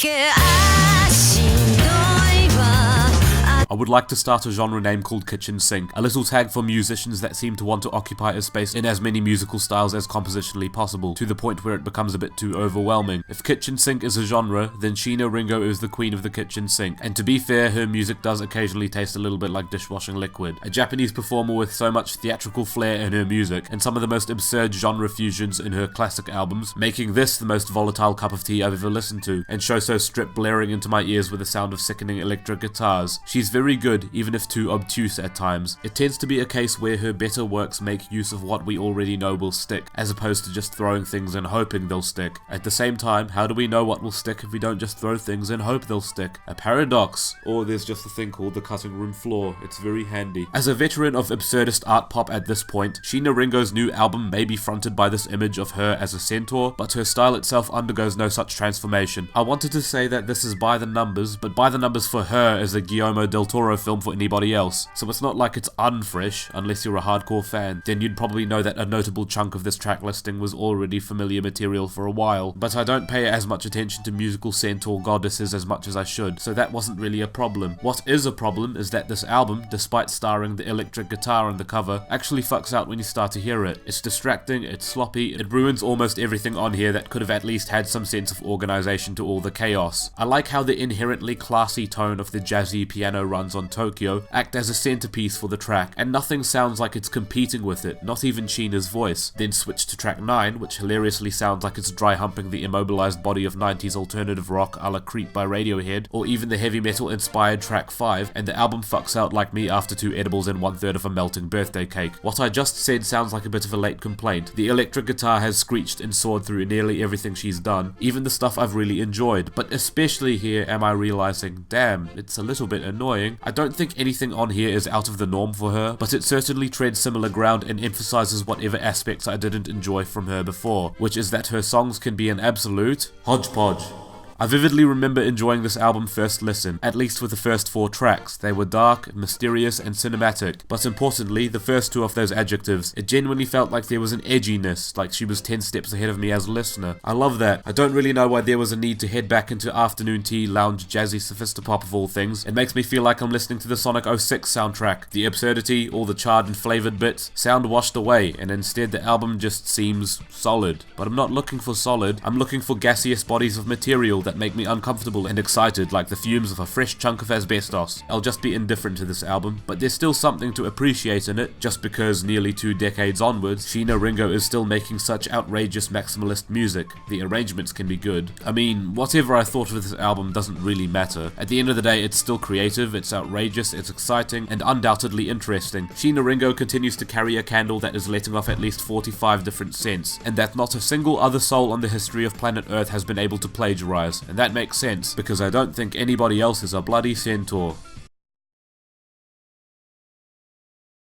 I would like to start a genre name called Kitchen Sink, a little tag for musicians that seem to want to occupy a space in as many musical styles as compositionally possible, to the point where it becomes a bit too overwhelming. If Kitchen Sink is a genre, then Sheena Ringo is the queen of the kitchen sink, and to be fair, her music does occasionally taste a little bit like dishwashing liquid. A Japanese performer with so much theatrical flair in her music, and some of the most absurd genre fusions in her classic albums, making this the most volatile cup of tea I've ever listened to, and Shoso Strip blaring into my ears with the sound of sickening electric guitars. She's very good, even if too obtuse at times. It tends to be a case where her better works make use of what we already know will stick, as opposed to just throwing things and hoping they'll stick. At the same time, how do we know what will stick if we don't just throw things and hope they'll stick? A paradox. Or there's just a thing called the cutting room floor. It's very handy. As a veteran of absurdist art pop at this point, Sheena Ringo's new album may be fronted by this image of her as a centaur, but her style itself undergoes no such transformation. I wanted to say that this is by the numbers, but by the numbers for her is a Guillermo del Toro film for anybody else, so it's not like it's unfresh. Unless you're a hardcore fan, then you'd probably know that a notable chunk of this track listing was already familiar material for a while, but I don't pay as much attention to musical centaur goddesses as much as I should, so that wasn't really a problem. What is a problem is that this album, despite starring the electric guitar on the cover, actually fucks out when you start to hear it. It's distracting, it's sloppy, it ruins almost everything on here that could have at least had some sense of organization to all the chaos. I like how the inherently classy tone of the jazzy piano runs on Tokyo act as a centerpiece for the track, and nothing sounds like it's competing with it, not even Sheena's voice. Then switch to track 9, which hilariously sounds like it's dry humping the immobilized body of 90s alternative rock a la Creep by Radiohead, or even the heavy metal inspired track 5, and the album fucks out like me after 2 edibles and 1/3 of a melting birthday cake. What I just said sounds like a bit of a late complaint. The electric guitar has screeched and soared through nearly everything she's done, even the stuff I've really enjoyed, but especially here am I realizing, damn, it's a little bit annoying. I don't think anything on here is out of the norm for her, but it certainly treads similar ground and emphasizes whatever aspects I didn't enjoy from her before, which is that her songs can be an absolute hodgepodge. I vividly remember enjoying this album first listen, at least with the first 4 tracks. They were dark, mysterious, and cinematic, but importantly, the first 2 of those adjectives. It genuinely felt like there was an edginess, like she was 10 steps ahead of me as a listener. I love that. I don't really know why there was a need to head back into afternoon tea, lounge, jazzy sophistopop of all things. It makes me feel like I'm listening to the Sonic 06 soundtrack. The absurdity, all the charred and flavored bits, sound washed away, and instead the album just seems solid. But I'm not looking for solid, I'm looking for gaseous bodies of material that make me uncomfortable and excited like the fumes of a fresh chunk of asbestos. I'll just be indifferent to this album, but there's still something to appreciate in it, just because nearly 2 decades onwards, Sheena Ringo is still making such outrageous maximalist music. The arrangements can be good. I mean, whatever I thought of this album doesn't really matter. At the end of the day, it's still creative, it's outrageous, it's exciting, and undoubtedly interesting. Sheena Ringo continues to carry a candle that is letting off at least 45 different scents, and that not a single other soul on the history of planet Earth has been able to plagiarize. And that makes sense, because I don't think anybody else is a bloody centaur.